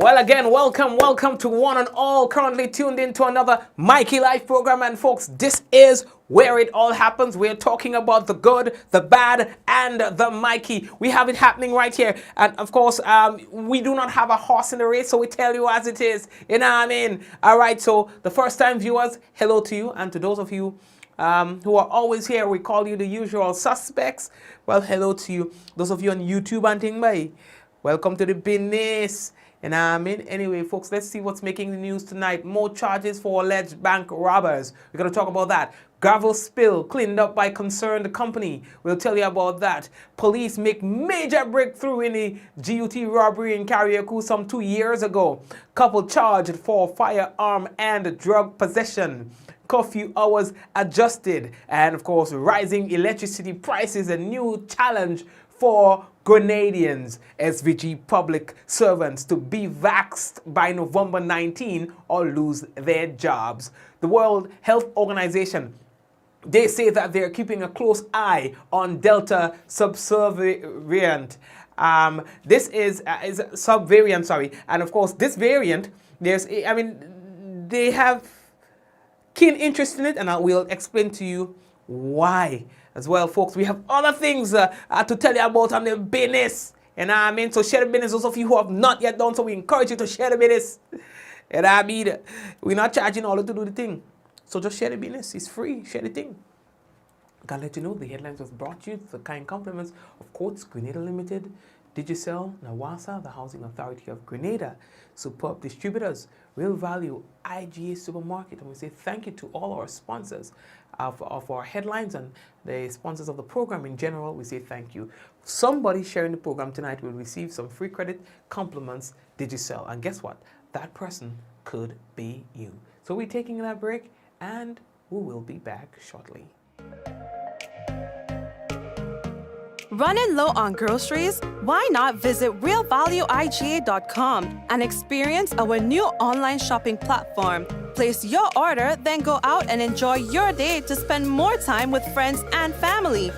Well, again, welcome to one and all currently tuned in to another Mikey Life program. And folks, this is where it all happens. We're talking about the good, the bad, and the Mikey. We have it happening right here. And of course, we do not have a horse in the race, so we tell you as it is. You know what I mean? All right, so the first time viewers, hello to you. And to those of you who are always here, we call you the usual suspects. Well, hello to you. Those of you on YouTube and thing, bye. Welcome to the business. And anyway, folks, let's see what's making the news tonight. More charges for alleged bank robbers. We're going to talk about that. Gravel spill cleaned up by concerned company. We'll tell you about that. Police make major breakthrough in the GUT robbery in Carriacou some 2 years ago. Couple charged for firearm and drug possession. Curfew hours adjusted. And of course, rising electricity prices, a new challenge for Grenadians, SVG public servants, to be vaxxed by November 19 or lose their jobs. The World Health Organization, they say that they're keeping a close eye on Delta Subvariant. This is Subvariant, sorry. And of course, this variant, they have keen interest in it, and I will explain to you why. As well, folks, we have other things to tell you about on the business. You know what I mean? So share the business. Those of you who have not yet done so, we encourage you to share the business. You know what I mean? We're not charging all of you to do the thing. So just share the business. It's free. Share the thing. Gotta let you know the headlines was brought to you with the kind compliments of Courts, Grenada Limited, Digicel, Nawasa, the Housing Authority of Grenada, Superb Distributors, Real Value, IGA Supermarket. And we say thank you to all our sponsors of our headlines and the sponsors of the program in general. We say thank you. Somebody sharing the program tonight will receive some free credit compliments Digicel. And guess what? That person could be you. So we're taking that break and we will be back shortly. Running low on groceries? Why not visit realvalueiga.com and experience our new online shopping platform. Place your order, then go out and enjoy your day to spend more time with friends and family.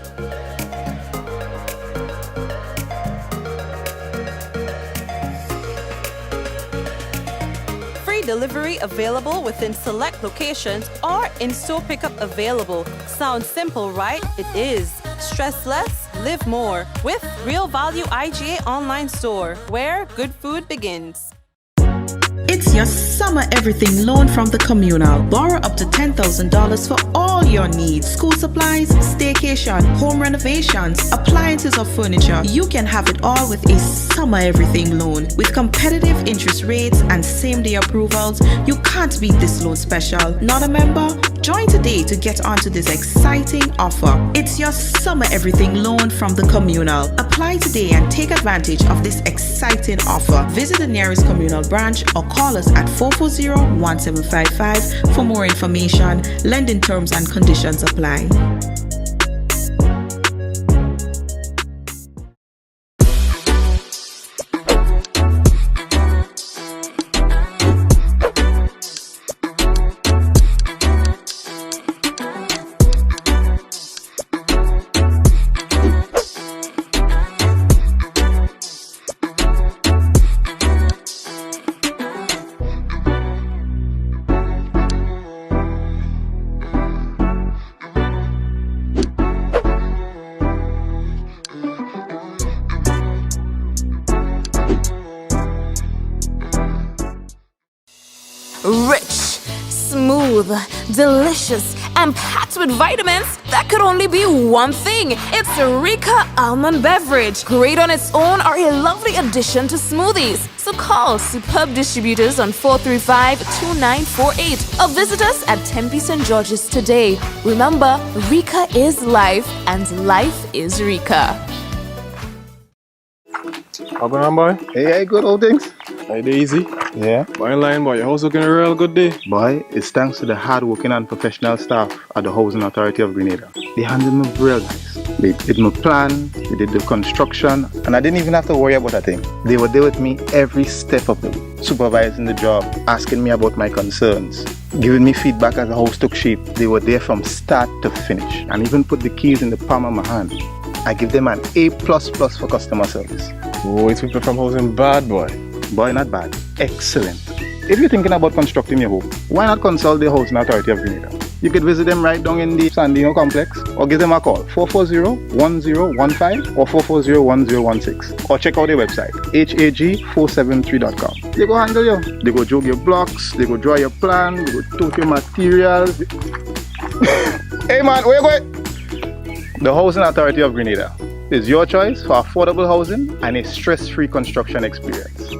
Free delivery available within select locations or in-store pickup available. Sounds simple, right? It is. Stress less, live more with Real Value IGA online store, where good food begins. It's your summer everything loan from the Communal. Borrow up to $10,000 for all your needs. School supplies, staycation, home renovations, appliances or furniture. You can have it all with a summer everything loan. With competitive interest rates and same-day approvals, you can't beat this loan special. Not a member? Join today to get onto this exciting offer. It's your summer everything loan from the Communal. Apply today and take advantage of this exciting offer. Visit the nearest Communal branch or call us at 440-1755 for more information. Lending terms and conditions apply. Rich, smooth, delicious, and packed with vitamins that could only be one thing. It's Rika Almond Beverage. Great on its own or a lovely addition to smoothies. So call Superb Distributors on 435-2948 or visit us at Tempe St. George's today. Remember, Rika is life and life is Rika. How going on, boy? Hey, good old things. Hey, easy. Yeah. Boy, in line, boy. Your house looking a real good day. Boy, it's thanks to the hard-working and professional staff at the Housing Authority of Grenada. They handled me real nice. They did my plan, they did the construction, and I didn't even have to worry about a thing. They were there with me every step of the way, supervising the job, asking me about my concerns, giving me feedback as the house took shape. They were there from start to finish, and even put the keys in the palm of my hand. I give them an A++ for customer service. Oh, it's people from housing bad, boy. Boy, not bad. Excellent. If you're thinking about constructing your home, why not consult the Housing Authority of Grenada? You could visit them right down in the Sandino complex or give them a call 440-1015 or 440-1016 or check out their website hag473.com. They go handle you. They go jog your blocks, they go draw your plan, they go tote your materials. Hey man, where you going? The Housing Authority of Grenada is your choice for affordable housing and a stress-free construction experience.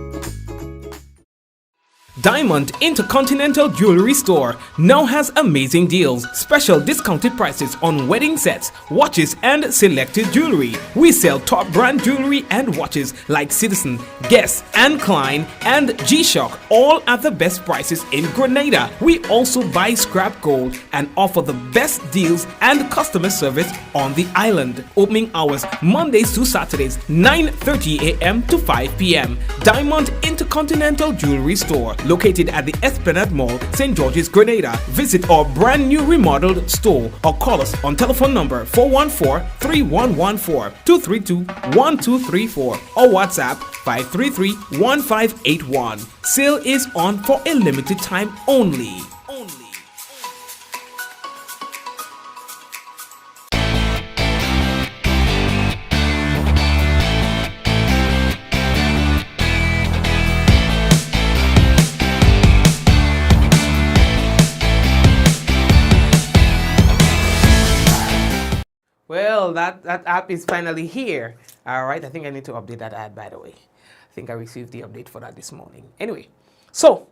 Diamond Intercontinental Jewelry Store now has amazing deals, special discounted prices on wedding sets, watches and selected jewelry. We sell top brand jewelry and watches like Citizen, Guess and Klein and G-Shock, all at the best prices in Grenada. We also buy scrap gold and offer the best deals and customer service on the island. Opening hours Mondays to Saturdays 9:30 a.m. to 5 p.m. Diamond Intercontinental Jewelry Store, located at the Esplanade Mall, St. George's, Grenada. Visit our brand new remodeled store or call us on telephone number 414-3114, 232-1234 or WhatsApp 533-1581. Sale is on for a limited time only. Well, that app is finally here. All right, I think I need to update that ad, by the way. I think I received the update for that this morning. Anyway, so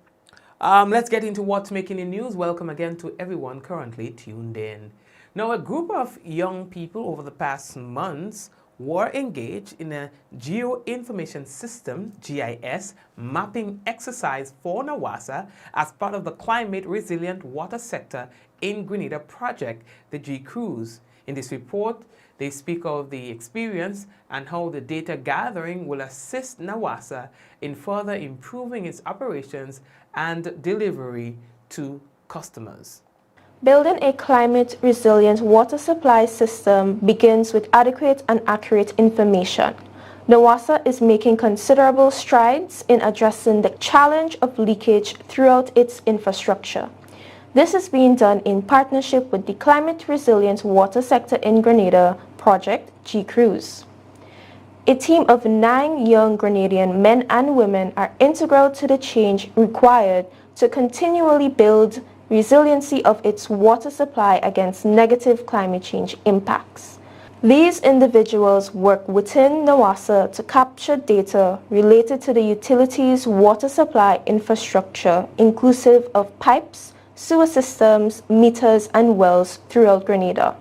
let's get into what's making the news. Welcome again to everyone currently tuned in. Now, a group of young people over the past months were engaged in a Geoinformation System, GIS, mapping exercise for NAWASA as part of the Climate Resilient Water Sector in Grenada project, the G-Cruise. In this report, they speak of the experience and how the data gathering will assist NAWASA in further improving its operations and delivery to customers. Building a climate-resilient water supply system begins with adequate and accurate information. NAWASA is making considerable strides in addressing the challenge of leakage throughout its infrastructure. This is being done in partnership with the Climate Resilient Water Sector in Grenada project, G-Cruise. A team of 9 young Grenadian men and women are integral to the change required to continually build resiliency of its water supply against negative climate change impacts. These individuals work within NAWASA to capture data related to the utilities' water supply infrastructure, inclusive of pipes, sewer systems, meters, and wells throughout Grenada.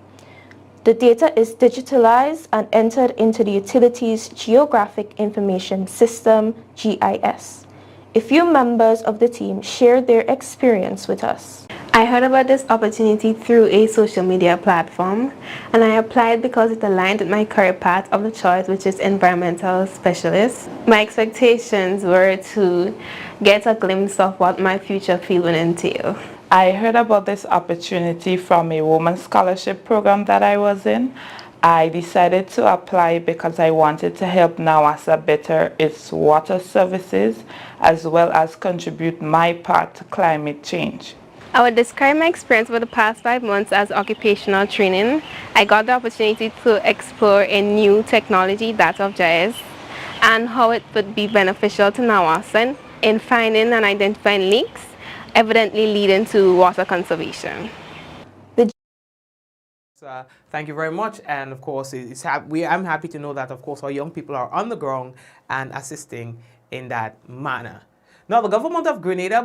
The data is digitalized and entered into the utilities Geographic Information System, GIS. A few members of the team shared their experience with us. I heard about this opportunity through a social media platform, and I applied because it aligned with my career path of the choice, which is environmental specialist. My expectations were to get a glimpse of what my future field would entail. I heard about this opportunity from a women's scholarship program that I was in. I decided to apply because I wanted to help NAWASA better its water services as well as contribute my part to climate change. I would describe my experience over the past 5 months as occupational training. I got the opportunity to explore a new technology, that of GIS, and how it would be beneficial to NAWASA in finding and identifying leaks, evidently leading to water conservation. Thank you very much, and of course I'm happy to know that of course our young people are on the ground and assisting in that manner. Now the government of Grenada,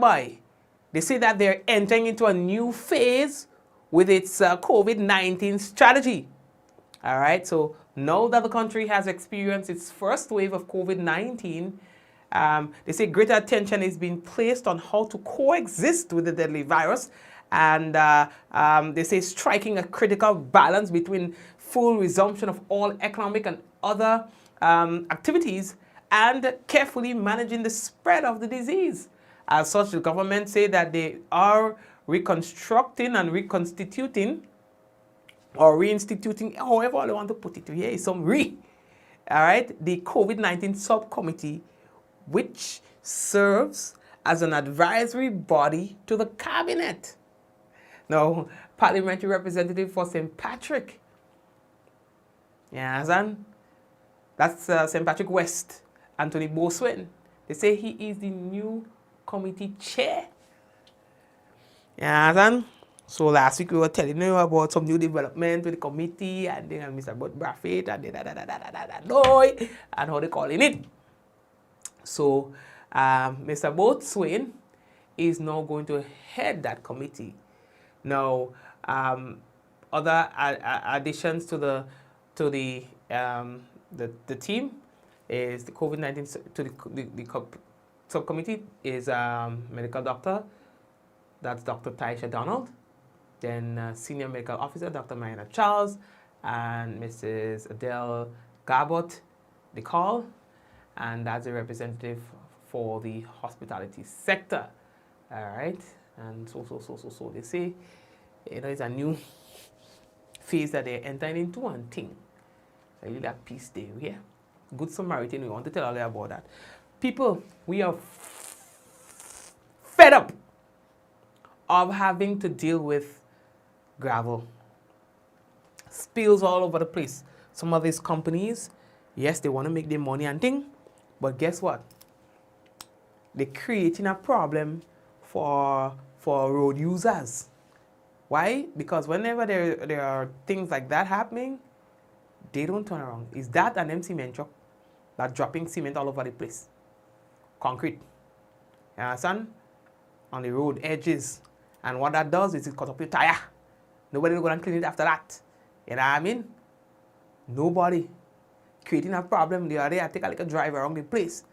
they say that they're entering into a new phase with its COVID-19 strategy. All right, so now that the country has experienced its first wave of COVID-19, they say greater attention is being placed on how to coexist with the deadly virus, and they say striking a critical balance between full resumption of all economic and other activities and carefully managing the spread of the disease. As such, the government say that they are reconstructing and reconstituting or reinstituting, however I want to put it. Here is some all right, the COVID-19 subcommittee which serves as an advisory body to the cabinet. Now, parliamentary representative for St. Patrick. Yeah, son. That's St. Patrick West, Anthony Boswin. They say he is the new committee chair. Yeah, son. So last week we were telling you about some new development with the committee and then Mr. Bud Braffett and how they calling it. So Mr. Boatswain is now going to head that committee. Now, other additions to the team is the COVID-19 to the subcommittee is medical doctor. That's Dr. Taisha Donald. Then Senior Medical Officer, Dr. Mariana Charles, and Mrs. Adele Garbot DeCall, and that's a representative for the hospitality sector. All right, and so they say, it's a new phase that they're entering into and thing. Really that peace day, yeah? Good Samaritan, we want to tell all you about that. People, we are fed up of having to deal with gravel. Spills all over the place. Some of these companies, yes, they want to make their money and thing, but guess what? They're creating a problem for road users. Why? Because whenever there are things like that happening, they don't turn around. Is that an MC cement truck that's dropping cement all over the place? Concrete. You understand? On the road edges. And what that does is it cut up your tire. Nobody will go and clean it after that. You know what I mean? Nobody. Creating a problem the other day, I take a little drive around the place.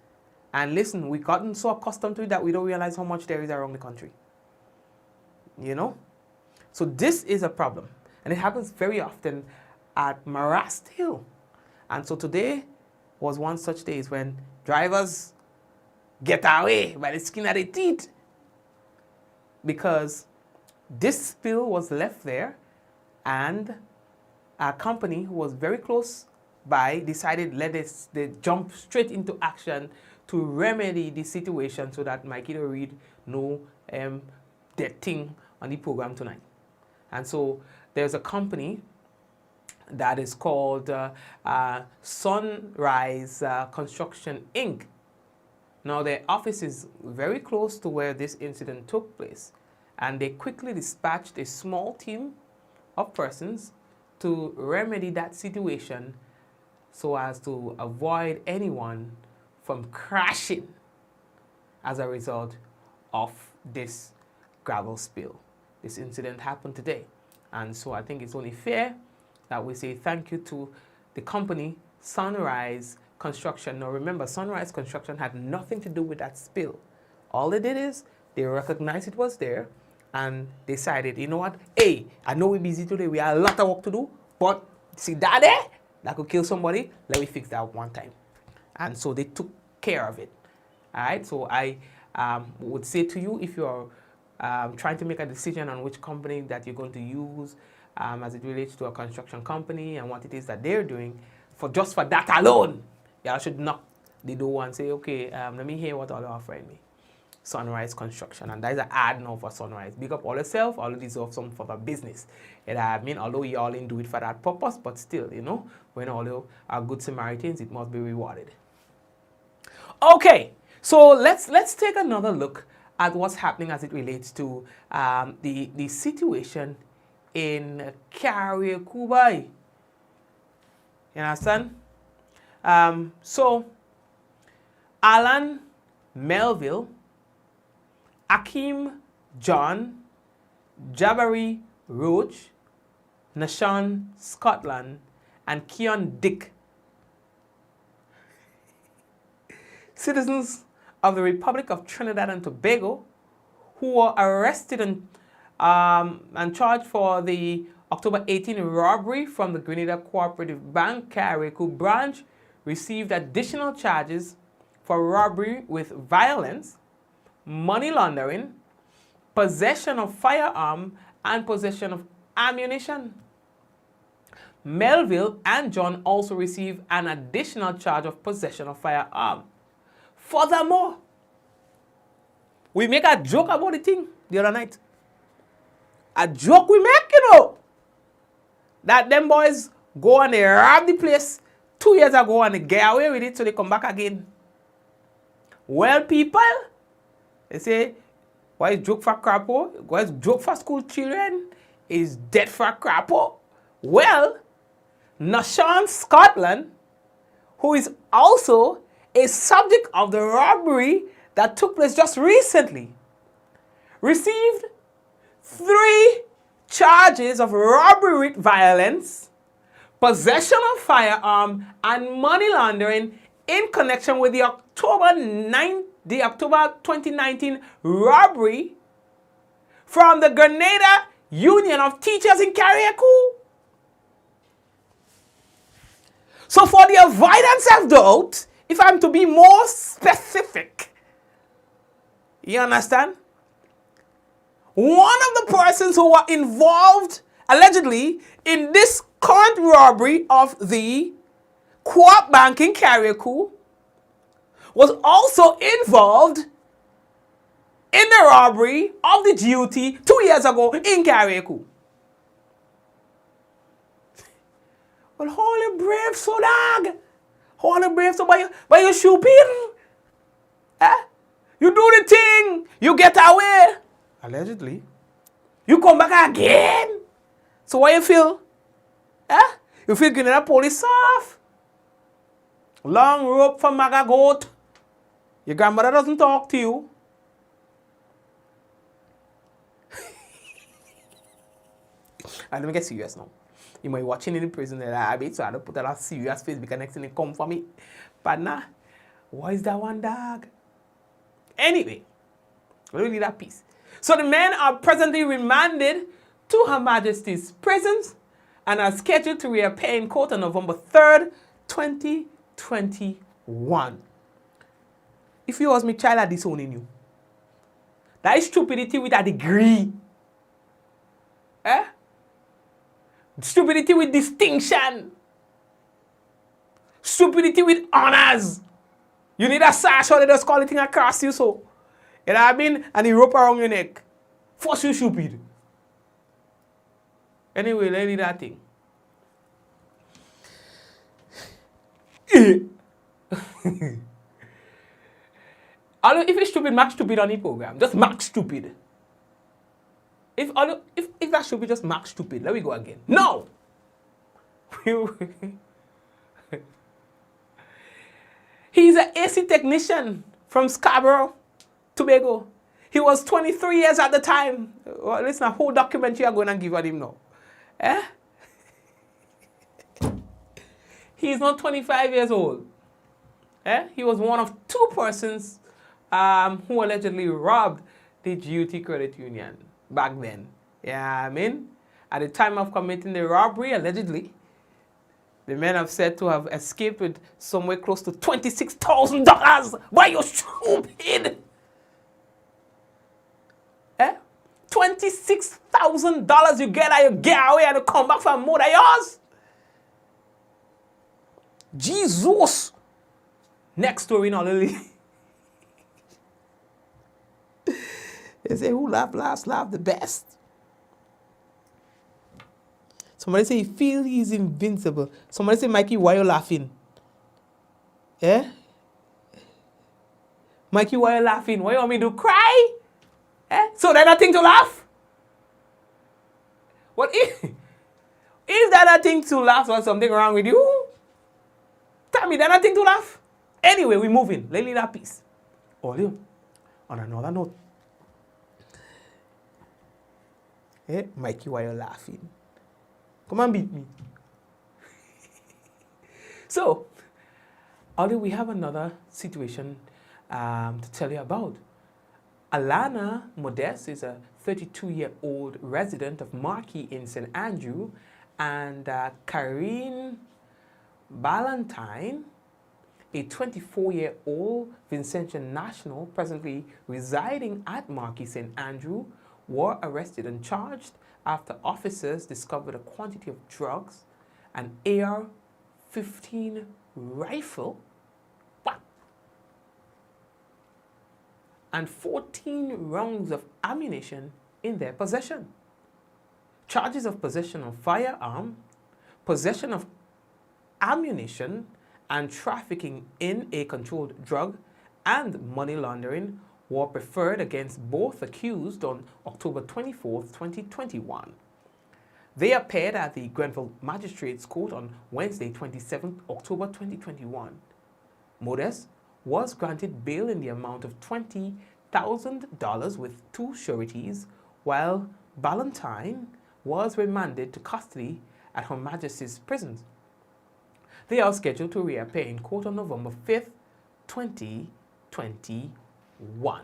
And listen, we've gotten so accustomed to it that we don't realize how much there is around the country. You know? So this is a problem. And it happens very often at Marrast Hill. And so today was one such days when drivers get away by the skin of their teeth. Because this spill was left there and a company who was very close by decided they jump straight into action to remedy the situation so that Mikey don't read no dead thing on the program tonight. And so there's a company that is called Sunrise Construction Inc. Now their office is very close to where this incident took place, and they quickly dispatched a small team of persons to remedy that situation so as to avoid anyone from crashing as a result of this gravel spill. This incident happened today, and so I think it's only fair that we say thank you to the company Sunrise Construction. Now remember, Sunrise Construction had nothing to do with that spill. All they did is they recognized it was there and decided, you know what, hey, I know we're busy today, we have a lot of work to do, but see that there? That could kill somebody, let me fix that one time. And so they took care of it. All right, so I would say to you, if you're trying to make a decision on which company that you're going to use as it relates to a construction company and what it is that they're doing, just for that alone, y'all should knock the door and say, okay, let me hear what all you're offering me. Sunrise Construction, and that is an ad now for Sunrise. Big up all yourself, all you deserve some for the business. And I mean, although you all didn't do it for that purpose, but still, you know, when all you are good Samaritans, it must be rewarded. Okay, so let's take another look at what's happening as it relates to the situation in Carriacou. You understand? So Alan Melville, Akeem John, Jabari Roach, Nashawn Scotland, and Keon Dick, citizens of the Republic of Trinidad and Tobago, who were arrested and charged for the October 18 robbery from the Grenada Cooperative Bank Carriacou branch, received additional charges for robbery with violence, money laundering, possession of firearm, and possession of ammunition. Melville and John also received an additional charge of possession of firearm. Furthermore, we make a joke about the thing the other night. A joke we make, you know, that them boys go and they rob the place 2 years ago and they get away with it, so they come back again. Well, people, they say, why is joke for crapo? Why is joke for school children? Is dead for crapo? Well, Nashan, Scotland, who is also a subject of the robbery that took place just recently, received 3 charges of robbery with violence, possession of firearm, and money laundering in connection with the October 2019 robbery from the Grenadian Union of Teachers in Carriacou. So for the avoidance of doubt, if I'm to be more specific, you understand? One of the persons who were involved, allegedly, in this current robbery of the Co-op Bank in Carriacou was also involved in the robbery of the GUT 2 years ago in Carriacou. Well, holy brave so dog. Holy brave so by you stupid. Eh? You do the thing. You get away. Allegedly. You come back again. So what you feel? Eh? You feel getting a police off? Long rope from Maga goat. Your grandmother doesn't talk to you. And let me get serious now. You might be watching in the prison and I bet so I don't put a lot of serious face because next thing they come for me. But nah, why is that one dog? Anyway, we don't need that piece. So the men are presently remanded to Her Majesty's prisons and are scheduled to reappear in court on November 3rd, 2021. If you was my child, I disowning you. That is stupidity with a degree. Eh? Stupidity with distinction. Stupidity with honors. You need a sash or they just call it thing across you so. You know what I mean? And the rope around your neck. Force you stupid. Anyway, let's leave that thing. Although if it's stupid, mark stupid on the program. Just mark stupid. If that should be just mark stupid, let me go again. No! He's an AC technician from Scarborough, Tobago. He was 23 years at the time. Well, listen, a whole documentary I'm going to give him now. Eh? He's not 25 years old. Eh? He was one of 2 persons who allegedly robbed the GUT Credit Union back then. Yeah, I mean, at the time of committing the robbery, allegedly, the men have said to have escaped with somewhere close to $26,000. Why you stupid? Eh? $26,000 you get and you get away and you come back for more than yours? Jesus! Next story now, Lily. They say, who laugh last, laugh the best. Somebody say, he feels he's invincible. Somebody say, Mikey, why you laughing? Eh? Mikey, why you laughing? Why you want me to cry? Eh? So there's nothing to laugh? What if there nothing to laugh or something wrong with you? Tell me, there's nothing to laugh? Anyway, we're moving. Let's leave that piece. On another note. Eh? Mikey, why you laughing? Come and beat me. So, although we have another situation to tell you about. Alana Modeste is a 32-year-old resident of Marquis in St. Andrew, and Karine Ballantyne, a 24-year-old Vincentian national presently residing at Marquis St. Andrew, were arrested and charged after officers discovered a quantity of drugs, an AR-15 rifle, and 14 rounds of ammunition in their possession. Charges of possession of firearm, possession of ammunition, and trafficking in a controlled drug and money laundering were preferred against both accused on October 24, 2021. They appeared at the Grenville Magistrates Court on Wednesday, 27 October 2021. Modest was granted bail in the amount of $20,000 with 2 sureties, while Ballantyne was remanded to custody at Her Majesty's prisons. They are scheduled to reappear in court on November 5th, 2021.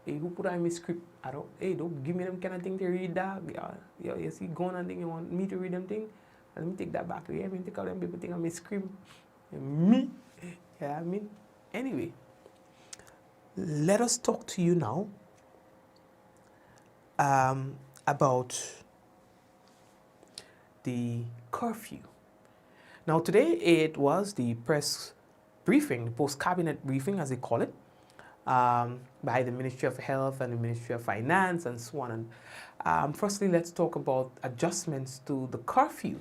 Hey, who put on my script? Don't give me them kind of thing to read, dog. Yeah, you see, going on thing, you want me to read them thing? Let me take that back. Yeah, I mean, take all them people think on my script. Me? Yeah, I mean, anyway, let us talk to you now about the curfew. Now, today it was the press briefing, the post-cabinet briefing, as they call it, by the Ministry of Health and the Ministry of Finance and so on. And firstly, let's talk about adjustments to the curfew.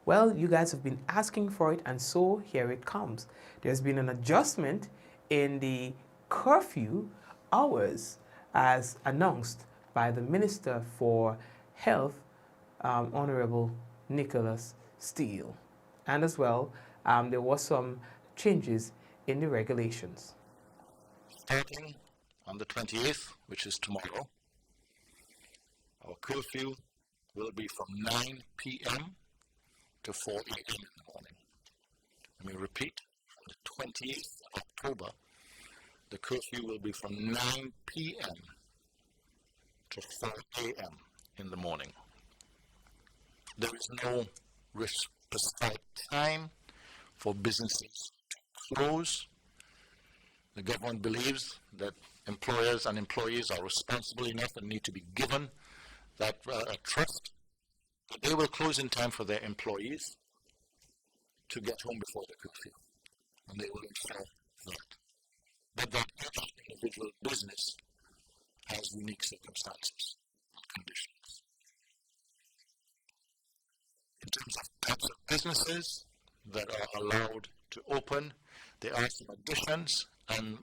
Well, you guys have been asking for it, and so here it comes. There's been an adjustment in the curfew hours as announced by the Minister for Health, Honorable Nicholas Steele. And as well, there was some changes in the regulations. Starting on the 28th, which is tomorrow, our curfew will be from 9 p.m. to 4 a.m. in the morning. Let me repeat, from the 28th of October, the curfew will be from 9 p.m. to 4 a.m. in the morning. There is no prescribed time for businesses to close. The government believes that employers and employees are responsible enough and need to be given that trust that they will close in time for their employees to get home before the curfew, and they will ensure that. But that each individual business has unique circumstances and conditions. In terms of types of businesses that are allowed to open, there are some additions, and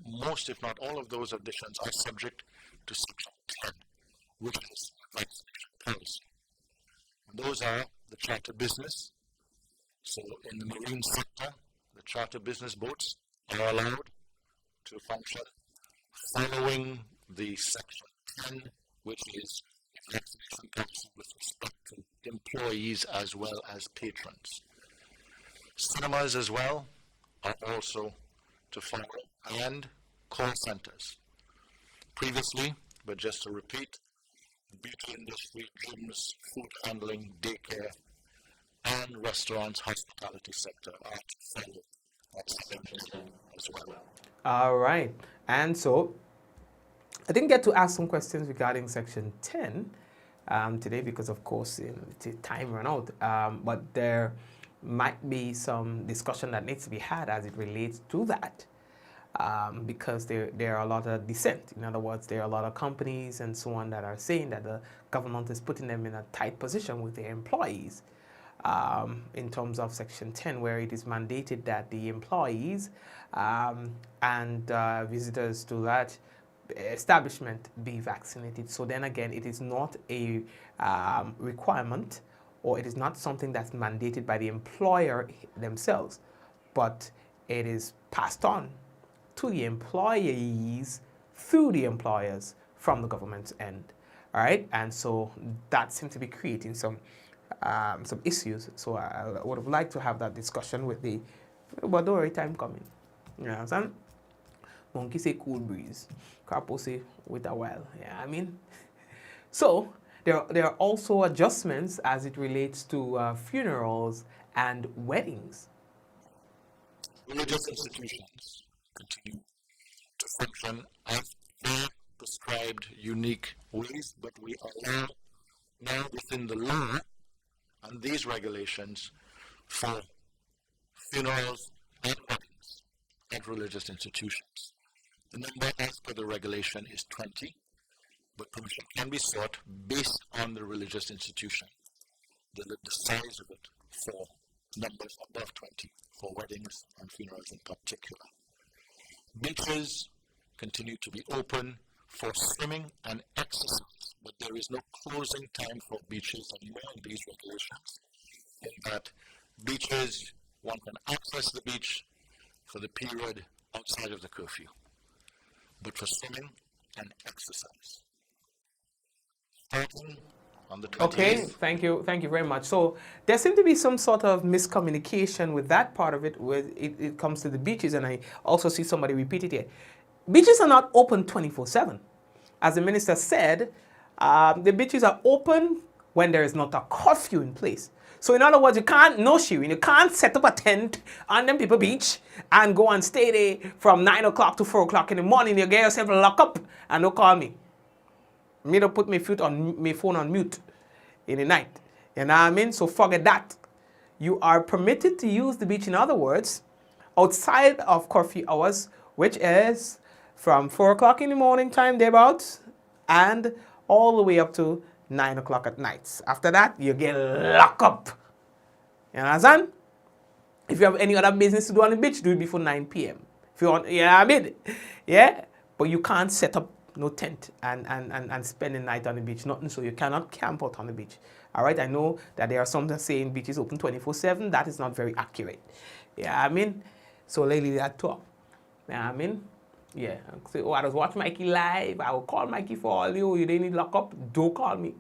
most, if not all of those additions, are subject to Section 10, which is vaccination policy. And those are the charter business. So in the marine sector, the charter business boats are allowed to function following the Section 10, which is vaccination policy with respect to employees as well as patrons. Cinemas as well are also to follow, and call centers. Previously, but just to repeat, beauty industry, gyms, food handling, daycare, and restaurants, hospitality sector are to follow that Section as well. All right. And so I didn't get to ask some questions regarding Section 10 today because, of course, time ran out. But there might be some discussion that needs to be had as it relates to that because there are a lot of dissent. In other words, there are a lot of companies and so on that are saying that the government is putting them in a tight position with their employees in terms of Section 10, where it is mandated that the employees and visitors to that establishment be vaccinated. So then again, it is not a requirement, or it is not something that's mandated by the employer themselves, but it is passed on to the employees through the employers from the government's end. All right, and so that seems to be creating some issues. So I would have liked to have that discussion with the, but don't worry, time coming. You know what I'm saying? Monkey say cool breeze, Carpo say wait a while. Yeah, I mean, so there are also adjustments as it relates to funerals and weddings. Religious institutions continue to function as their prescribed unique ways, but we allow now within the law and these regulations for funerals and weddings at religious institutions. The number as per the regulation is 20, but permission can be sought based on the religious institution, the size of it for numbers above 20, for weddings and funerals in particular. Beaches continue to be open for swimming and exercise, but there is no closing time for beaches anymore in these regulations. In that beaches, one can access the beach for the period outside of the curfew, but for swimming and exercise. Starting on the 28th. Okay, thank you very much. So there seemed to be some sort of miscommunication with that part of it when it comes to the beaches, and I also see somebody repeat it here. Beaches are not open 24/7. As the minister said, the beaches are open when there is not a curfew in place. So in other words, you can't, no shooting, you can't set up a tent on them people beach and go and stay there from 9 o'clock to 4 o'clock in the morning. You get yourself locked up and don't call me. Me don't put my phone on mute in the night. You know what I mean? So forget that. You are permitted to use the beach, in other words, outside of curfew hours, which is from 4 o'clock in the morning time, thereabouts, and all the way up to 9 o'clock at night. After that, you get locked up. You understand? If you have any other business to do on the beach, do it before 9 p.m. If you want, yeah, I mean, yeah, but you can't set up no tent and spend the night on the beach, nothing, so you cannot camp out on the beach. All right, I know that there are some that saying beaches open 24/7. That is not very accurate. Yeah, I mean, so lately that talk. Yeah, I mean, yeah. Say, oh, I just watch Mikey live. I will call Mikey for all you. You didn't need lock up. Don't call me.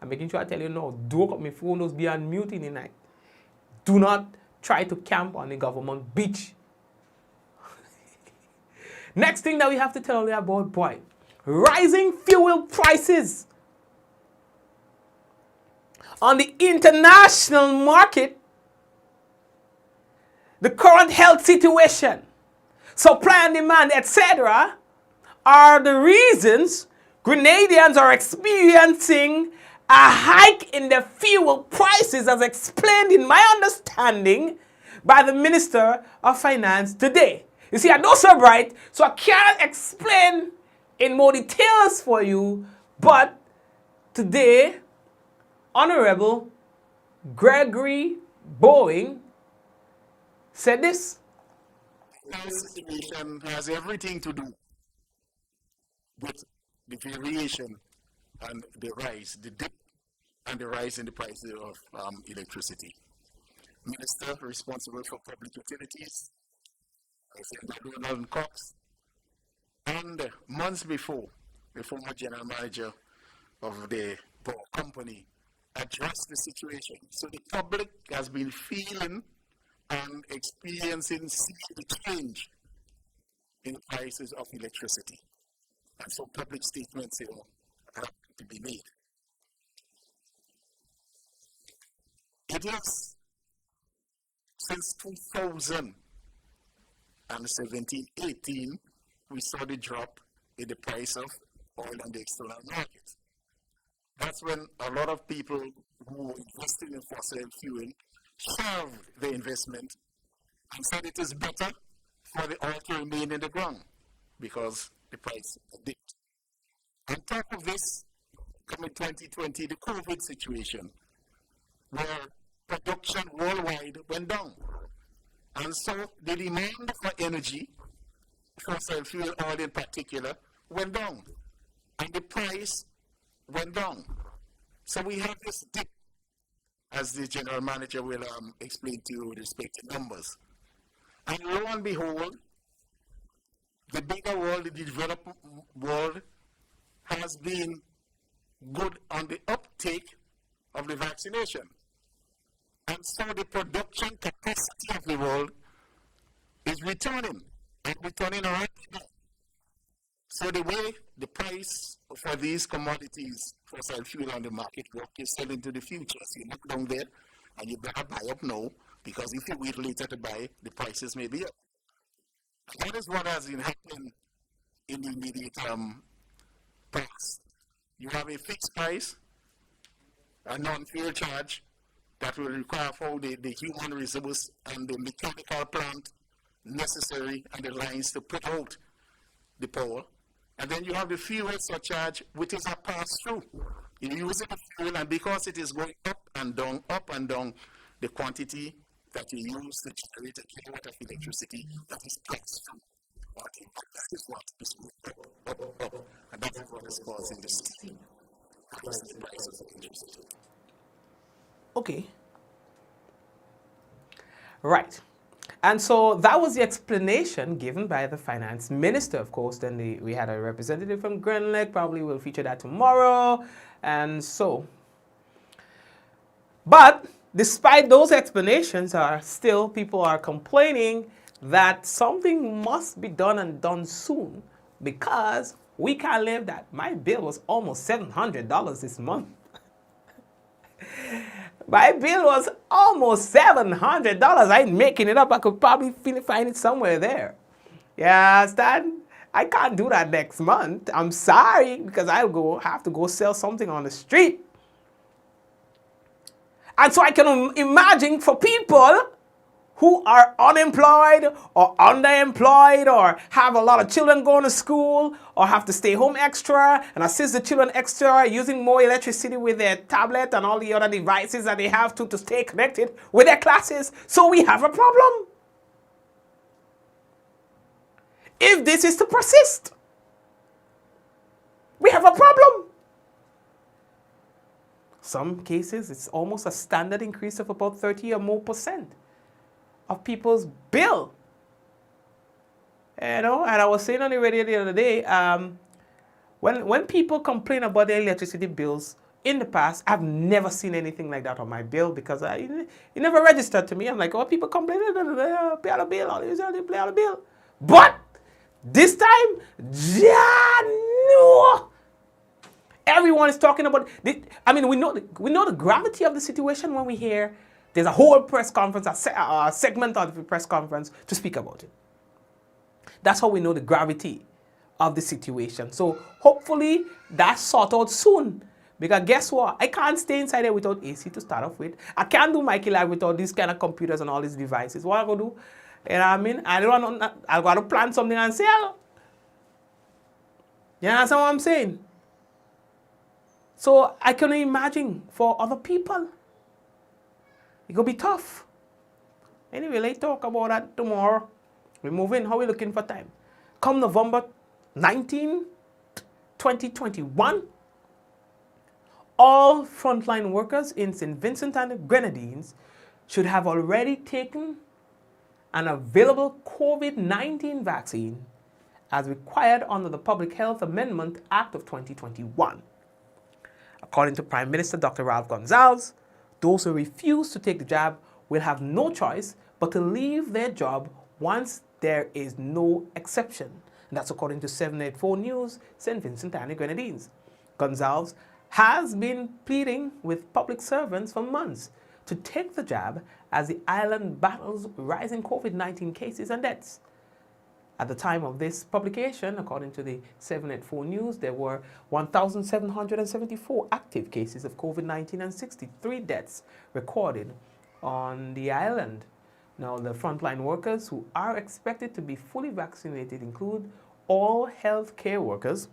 I'm making sure I tell you no. Don't cut my phone. Those be on mute in the night. Do not try to camp on the government beach. Next thing that we have to tell you about, boy, rising fuel prices. On the international market, the current health situation, supply and demand, etc., are the reasons Grenadians are experiencing a hike in the fuel prices, as explained in my understanding by the Minister of Finance today. You see, I know so bright, so I can't explain in more details for you, but today, Honorable Gregory Boeing said this. This situation has everything to do with the variation and the rise, the dip and the rise in the prices of electricity. Minister responsible for public utilities, Donald Cox, and months before, the former general manager of the power company addressed the situation. So the public has been feeling and experiencing the change in prices of electricity. And so public statements have to be made. It is since 2017-18, we saw the drop in the price of oil on the external market. That's when a lot of people who invested in fossil fuel shelved the investment and said it is better for the oil to remain in the ground because the price dipped. On top of this, coming 2020, the COVID situation, where production worldwide went down. And so the demand for energy, fossil fuel oil in particular, went down. And the price went down. So we have this dip, as the general manager will explain to you with respect to numbers. And lo and behold, the bigger world, the developed world, has been good on the uptake of the vaccination. And so the production capacity of the world is returning, and returning rapidly. So the way the price for these commodities, fossil fuel on the market work, is selling to the future. So you look down there, and you better buy up now, because if you wait later to buy, the prices may be up. And that is what has been happening in the immediate past. You have a fixed price, a non-fuel charge, that will require for the human resource and the mechanical plant necessary and the lines to put out the pole. And then you have the fuel surcharge, which is a pass-through. You use the fuel, and because it is going up and down, the quantity that you use to generate a kilowatt of electricity, that is pass-through. Okay, that is what is going up. And that is what is causing the steam. That is the price of electricity. Okay. Right. And so that was the explanation given by the finance minister, of course. Then we had a representative from Grenadians, probably will feature that tomorrow. And so, but despite those explanations, people are complaining that something must be done and done soon, because we can't live that. My bill was almost $700 this month. My bill was almost $700. I ain't making it up. I could probably find it somewhere there. You understand? I can't do that next month. I'm sorry, because I'll have to go sell something on the street. And so I can imagine for people who are unemployed or underemployed or have a lot of children going to school or have to stay home extra and assist the children extra using more electricity with their tablet and all the other devices that they have to stay connected with their classes. So we have a problem. If this is to persist, we have a problem. Some cases, it's almost a standard increase of about 30 or more % of people's bill. And I was saying on the radio the other day, when people complain about their electricity bills in the past, I've never seen anything like that on my bill, because it never registered to me. I'm like, oh, people complain, pay on the bill, all usually play on the bill. But this time, no. Everyone is talking about it. I mean, we know the gravity of the situation when we hear there's a whole press conference, a segment of the press conference to speak about it. That's how we know the gravity of the situation. So hopefully that's sorted out soon. Because guess what? I can't stay inside there without AC to start off with. I can't do Mikey Live without these kind of computers and all these devices. What I gonna do? You know what I mean? I got to plan something and sell. You understand what I'm saying? So I can imagine for other people, it could be tough. Anyway, let's talk about that tomorrow. We're moving. How are we looking for time? Come November 19, 2021, all frontline workers in St. Vincent and the Grenadines should have already taken an available COVID-19 vaccine as required under the Public Health Amendment Act of 2021. According to Prime Minister Dr. Ralph Gonsalves, those who refuse to take the jab will have no choice but to leave their job once there is no exception. And that's according to 784 News, St. Vincent and the Grenadines. Gonsalves has been pleading with public servants for months to take the jab as the island battles rising COVID-19 cases and deaths. At the time of this publication, according to the 784 News, there were 1,774 active cases of COVID-19 and 63 deaths recorded on the island. Now, the frontline workers who are expected to be fully vaccinated include all healthcare workers,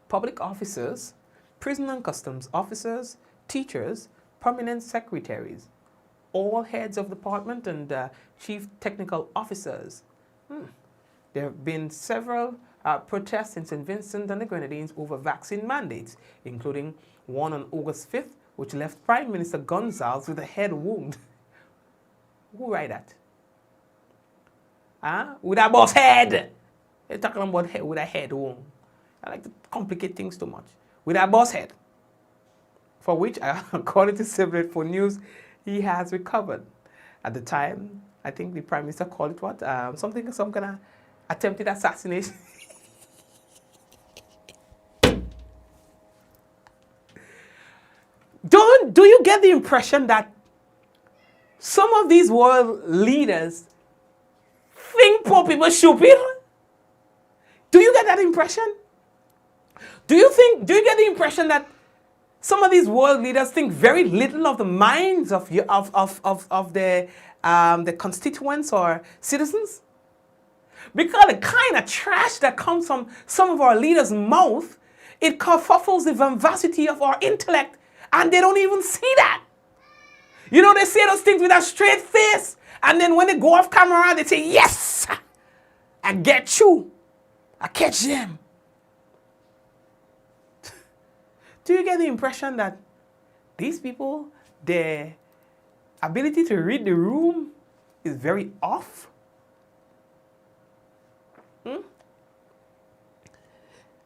public officers, prison and customs officers, teachers, permanent secretaries, all heads of department and chief technical officers. There have been several protests in St. Vincent and the Grenadines over vaccine mandates, including one on August 5th, which left Prime Minister Gonsalves with a head wound. Who write that? With a boss head. They're talking about head, with a head wound. I like to complicate things too much. With a boss head, for which, according to 784 News, he has recovered. At the time, I think the Prime Minister called it what? Some kind of attempted assassination. Do you get the impression that some of these world leaders think poor people are stupid? Do you get that impression? Do you get the impression that some of these world leaders think very little of the minds of their constituents or citizens? Because the kind of trash that comes from some of our leaders' mouth, it kerfuffles the vivacity of our intellect, and they don't even see that. You know, they say those things with a straight face, and then when they go off camera, they say, yes, I get you. I catch them. Do you get the impression that these people, their ability to read the room is very off?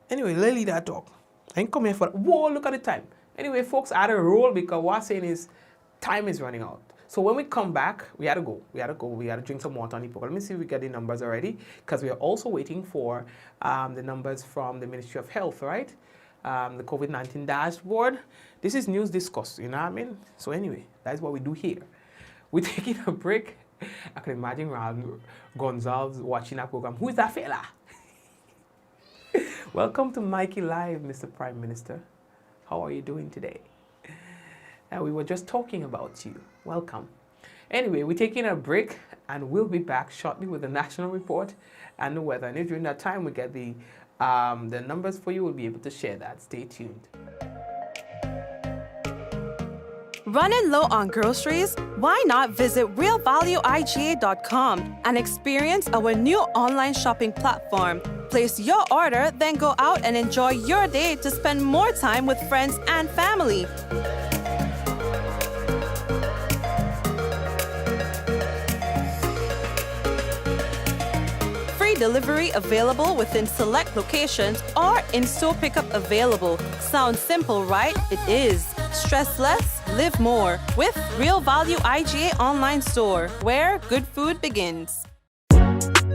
Anyway, let's leave that talk. I ain't come here for that. Whoa, look at the time. Anyway, folks, I had a roll because what I'm saying is time is running out. So when we come back, we had to go. We had to drink some water on the program. Let me see if we get the numbers already, because we are also waiting for the numbers from the Ministry of Health, right? The COVID-19 dashboard. This is news discussed, you know what I mean? So anyway, that's what we do here. We're taking a break. I can imagine Raul Gonzalez watching that program. Who is that fella? Welcome to Mikey Live, Mr. Prime Minister. How are you doing today? We were just talking about you. Welcome. Anyway, we're taking a break, and we'll be back shortly with the national report and the weather. And if during that time we get the numbers for you, we'll be able to share that. Stay tuned. Running low on groceries? Why not visit realvalueiga.com and experience our new online shopping platform? Place your order, then go out and enjoy your day to spend more time with friends and family. Free delivery available within select locations or in-store pickup available. Sounds simple, right? It is. Stress less, live more with Real Value IGA online store, where good food begins.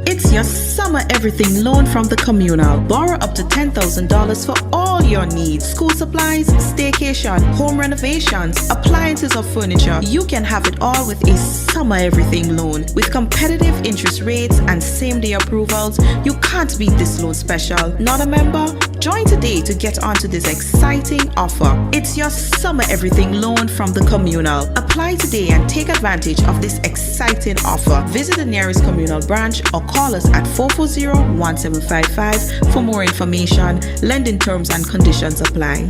It's your summer everything loan from the communal. Borrow up to $10,000 for all your needs. School supplies, staycation, home renovations, appliances or furniture. You can have it all with a summer everything loan. With competitive interest rates and same-day approvals, you can't beat this loan special. Not a member? Join today to get onto this exciting offer. It's your summer everything loan from the communal. Apply today and take advantage of this exciting offer. Visit the nearest communal branch or call us at 440-1755 for more information. Lending terms and conditions apply.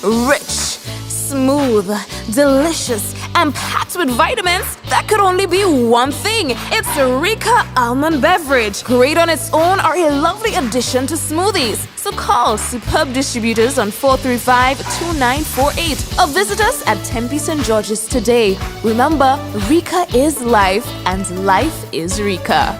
Rich, smooth, delicious, and packed with vitamins that could only be one thing. It's Rika Almond Beverage. Great on its own or a lovely addition to smoothies. So call superb distributors on 435-2948 or visit us at Tempe St. George's today. Remember, Rika is life and life is Rika.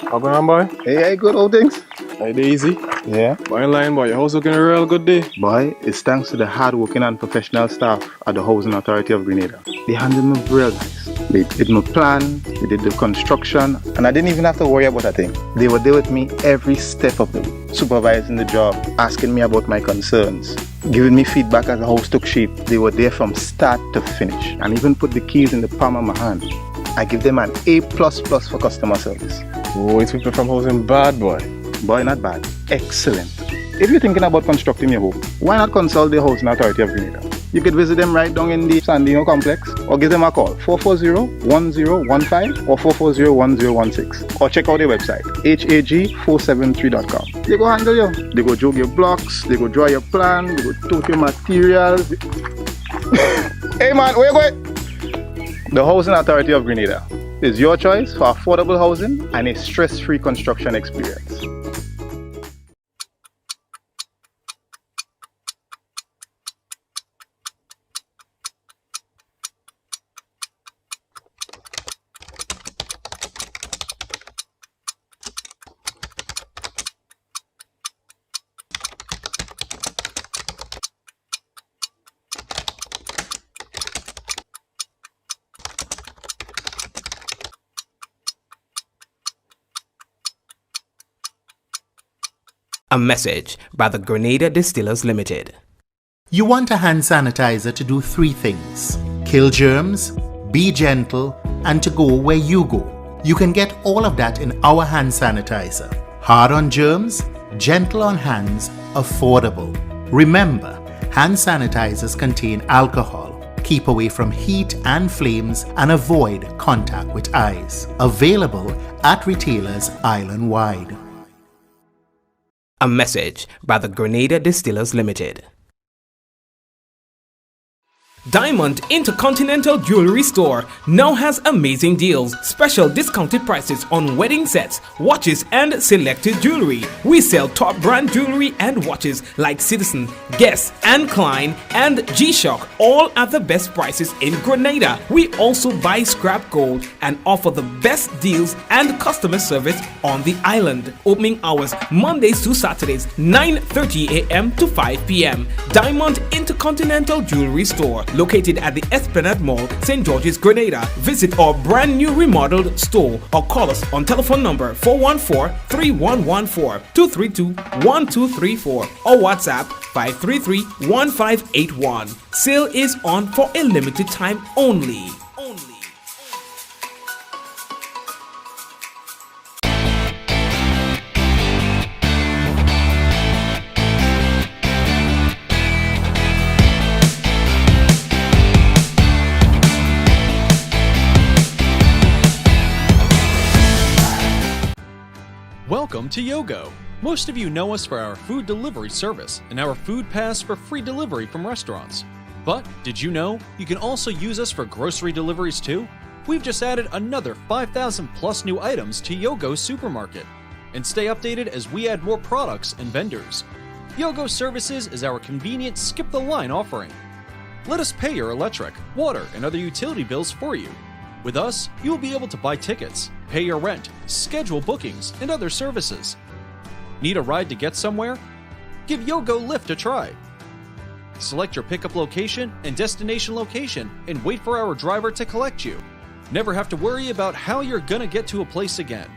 How going on, boy? Hey, good old things. Hey, easy. Yeah. Boy, in line, boy. Your house looking a real good day. Boy, it's thanks to the hard-working and professional staff at the Housing Authority of Grenada. They handled me real nice. They did my plan, they did the construction, and I didn't even have to worry about a thing. They were there with me every step of the way, supervising the job, asking me about my concerns, giving me feedback as the house took shape. They were there from start to finish, and even put the keys in the palm of my hand. I give them an A++ for customer service. Oh, it's people from housing bad, boy. Boy, not bad. Excellent. If you're thinking about constructing your home, why not consult the Housing Authority of Grenada? You could visit them right down in the Sandino complex, or give them a call, 440-1015 or 440-1016, or check out their website, hag473.com. They go handle you. They go jog your blocks, they go draw your plan, they go tote your materials. Hey man, where you going? The Housing Authority of Grenada is your choice for affordable housing and a stress-free construction experience. A message by the Grenada Distillers Limited. You want a hand sanitizer to do 3 things: kill germs, be gentle, and to go where you go. You can get all of that in our hand sanitizer. Hard on germs, gentle on hands, affordable. Remember, hand sanitizers contain alcohol. Keep away from heat and flames and avoid contact with eyes. Available at retailers island-wide. A message by the Grenada Distillers Limited. Diamond Intercontinental Jewelry Store now has amazing deals, special discounted prices on wedding sets, watches and selected jewelry. We sell top brand jewelry and watches like Citizen, Guess and Klein and G-Shock, all at the best prices in Grenada. We also buy scrap gold and offer the best deals and customer service on the island. Opening hours Mondays to Saturdays, 9:30 a.m. to 5 p.m. Diamond Intercontinental Jewelry Store, located at the Esplanade Mall, St. George's, Grenada. Visit our brand new remodeled store or call us on telephone number 414-3114, 232-1234 or WhatsApp 533-1581. Sale is on for a limited time only. Welcome to Yogo. Most of you know us for our food delivery service and our food pass for free delivery from restaurants. But did you know you can also use us for grocery deliveries too? We've just added another 5,000 plus new items to Yogo's supermarket. And stay updated as we add more products and vendors. Yogo Services is our convenient skip the line offering. Let us pay your electric, water, and other utility bills for you. With us, you will be able to buy tickets, pay your rent, schedule bookings, and other services. Need a ride to get somewhere? Give Yogo Lyft a try. Select your pickup location and destination location and wait for our driver to collect you. Never have to worry about how you're gonna get to a place again.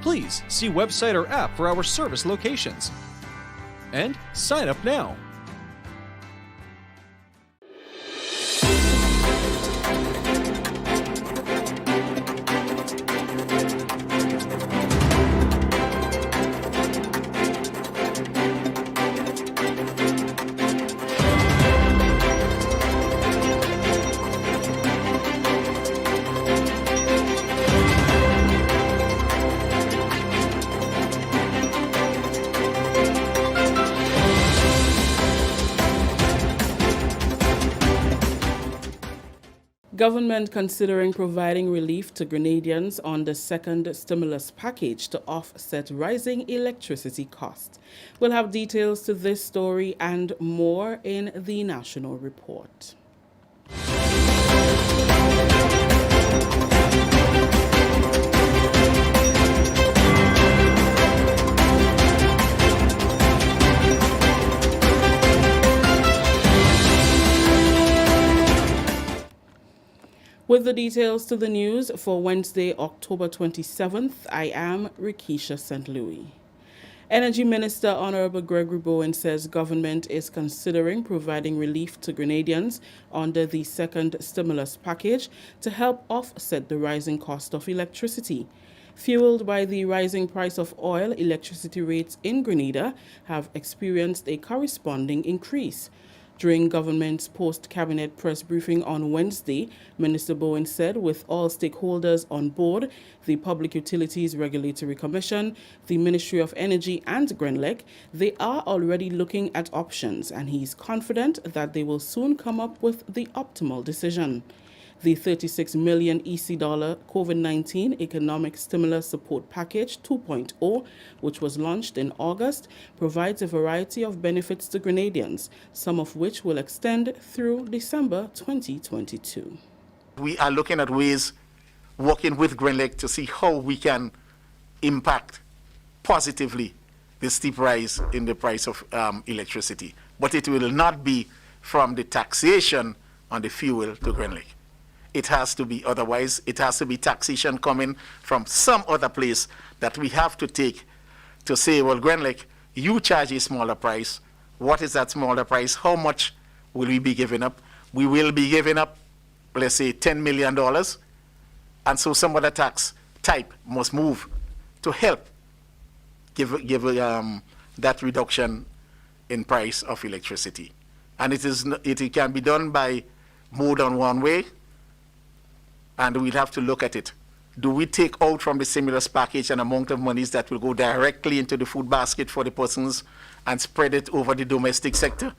Please see website or app for our service locations. And sign up now. Government considering providing relief to Grenadians on the second stimulus package to offset rising electricity costs. We'll have details to this story and more in the National Report. With the details to the news for Wednesday, October 27th, I am Rikisha St. Louis. Energy Minister Honorable Gregory Bowen says government is considering providing relief to Grenadians under the second stimulus package to help offset the rising cost of electricity. Fueled by the rising price of oil, electricity rates in Grenada have experienced a corresponding increase. During government's post-cabinet press briefing on Wednesday, Minister Bowen said with all stakeholders on board, the Public Utilities Regulatory Commission, the Ministry of Energy and Grenlec, they are already looking at options and he's confident that they will soon come up with the optimal decision. The $36 million EC COVID-19 Economic Stimulus Support Package 2.0, which was launched in August, provides a variety of benefits to Grenadians, some of which will extend through December 2022. We are looking at ways, working with Grenlec to see how we can impact positively the steep rise in the price of electricity. But it will not be from the taxation on the fuel to Grenlec. It has to be otherwise. It has to be taxation coming from some other place that we have to take to say, well, Grenlec, You charge a smaller price. What is that smaller price? How much will we be giving up? We will be giving up, let's say, $10 million. And so some other tax type must move to help give that reduction in price of electricity. And it can be done by more than one way, and we'll have to look at it. Do we take out from the stimulus package an amount of monies that will go directly into the food basket for the persons and spread it over the domestic sector?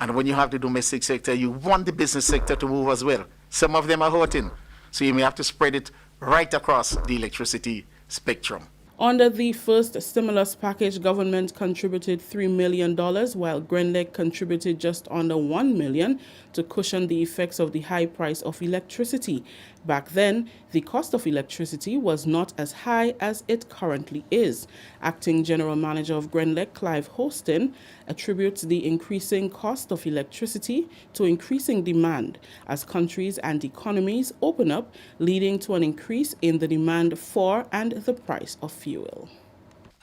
And when you have the domestic sector, you want the business sector to move as well. Some of them are hurting, so you may have to spread it right across the electricity spectrum. Under the first stimulus package, government contributed $3 million, while Grenadians contributed just under $1 million to cushion the effects of the high price of electricity. Back then, the cost of electricity was not as high as it currently is. Acting General Manager of Grenadians, Clive Hostin, attributes the increasing cost of electricity to increasing demand as countries and economies open up, leading to an increase in the demand for and the price of fuel.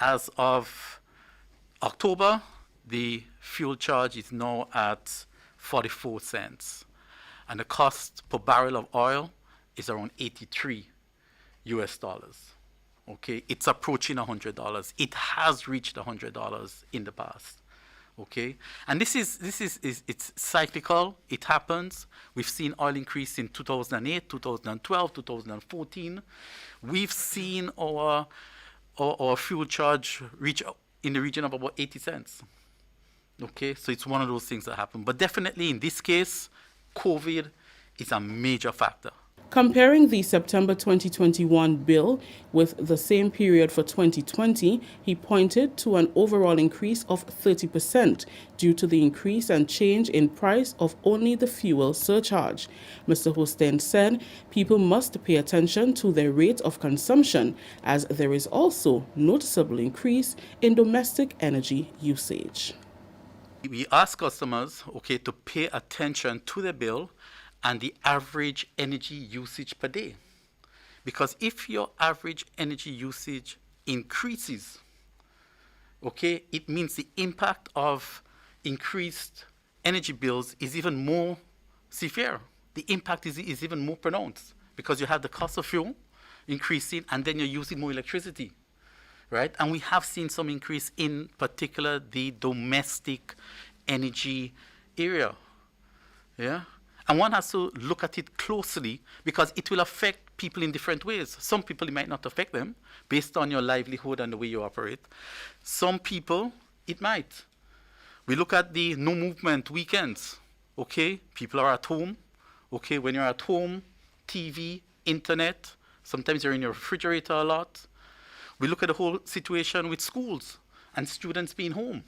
As of October, the fuel charge is now at 44 cents, and the cost per barrel of oil is around $83 US. Okay, it's approaching $100. It has reached $100 in the past. Okay, and this is it's cyclical. It happens. We've seen oil increase in 2008, 2012, 2014. We've seen our fuel charge reach in the region of about 80 cents. Okay, so it's one of those things that happen. But definitely in this case, COVID is a major factor. Comparing the September 2021 bill with the same period for 2020, he pointed to an overall increase of 30% due to the increase and change in price of only the fuel surcharge. Mr. Hostin said people must pay attention to their rate of consumption as there is also noticeable increase in domestic energy usage. We ask customers, okay, to pay attention to the bill and the average energy usage per day. Because if your average energy usage increases, okay, it means the impact of increased energy bills is even more severe. The impact is even more pronounced because you have the cost of fuel increasing and then you're using more electricity, right? And we have seen some increase in particular the domestic energy area, yeah? And one has to look at it closely because it will affect people in different ways. Some people, it might not affect them based on your livelihood and the way you operate. Some people, it might. We look at the no movement weekends, okay? People are at home, okay? When you're at home, TV, internet, sometimes you're in your refrigerator a lot. We look at the whole situation with schools and students being home,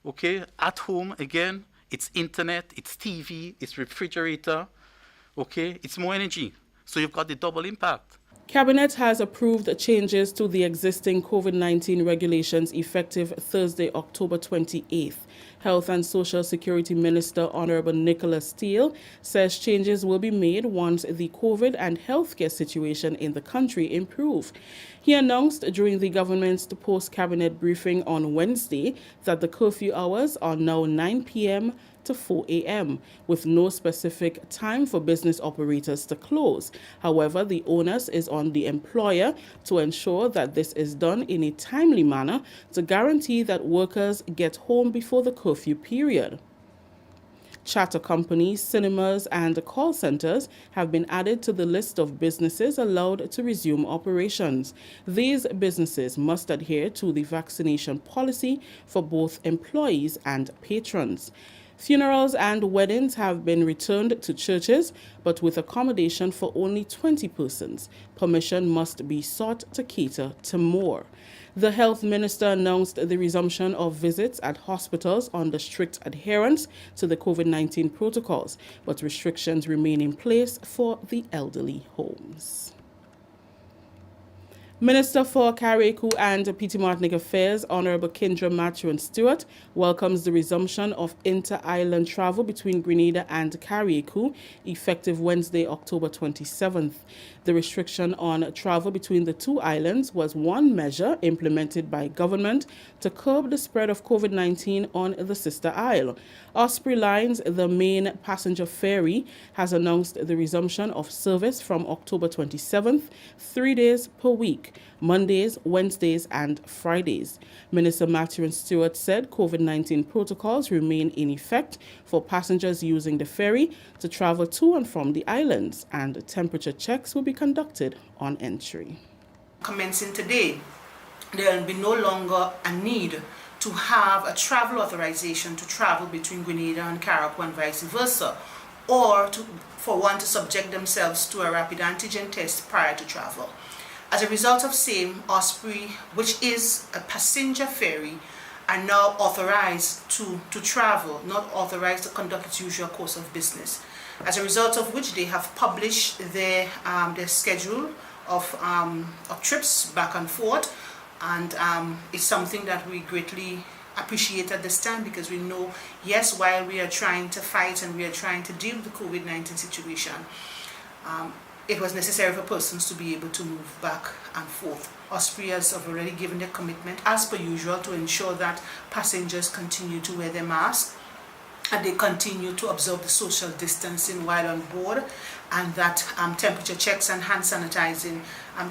okay? At home, again, it's internet, it's TV, it's refrigerator, okay? It's more energy. So you've got the double impact. Cabinet has approved changes to the existing COVID-19 regulations effective Thursday, October 28th. Health and Social Security Minister Honorable Nicholas Steele says changes will be made once the COVID and healthcare situation in the country improve. He announced during the government's post-cabinet briefing on Wednesday that the curfew hours are now 9 p.m. to 4 a.m., with no specific time for business operators to close. However, the onus is on the employer to ensure that this is done in a timely manner to guarantee that workers get home before the curfew period. Charter companies, cinemas, and call centers have been added to the list of businesses allowed to resume operations. These businesses must adhere to the vaccination policy for both employees and patrons. Funerals and weddings have been returned to churches, but with accommodation for only 20 persons. Permission must be sought to cater to more. The health minister announced the resumption of visits at hospitals under strict adherence to the COVID-19 protocols, but restrictions remain in place for the elderly homes. Minister for Carriacou and Petite Martinique Affairs, Honorable Kendra Matthew Stewart, welcomes the resumption of inter-island travel between Grenada and Carriacou, effective Wednesday, October 27th. The restriction on travel between the two islands was one measure implemented by government to curb the spread of COVID-19 on the sister isle. Osprey Lines, the main passenger ferry, has announced the resumption of service from October 27th, 3 days per week, Mondays, Wednesdays, and Fridays. Minister Matthew Stewart said COVID-19 protocols remain in effect for passengers using the ferry to travel to and from the islands, and temperature checks will be conducted on entry. Commencing today, there will be no longer a need to have a travel authorization to travel between Grenada and Carriacou and vice versa, or for one to subject themselves to a rapid antigen test prior to travel. As a result of same, Osprey, which is a passenger ferry, are now authorized to travel, not authorized to conduct its usual course of business. As a result of which they have published their schedule of trips back and forth, and it's something that we greatly appreciate at this time, because we know, yes, while we are trying to fight and we are trying to deal with the COVID-19 situation, it was necessary for persons to be able to move back and forth. Osprey has already given their commitment, as per usual, to ensure that passengers continue to wear their masks and they continue to observe the social distancing while on board, and that temperature checks and hand sanitizing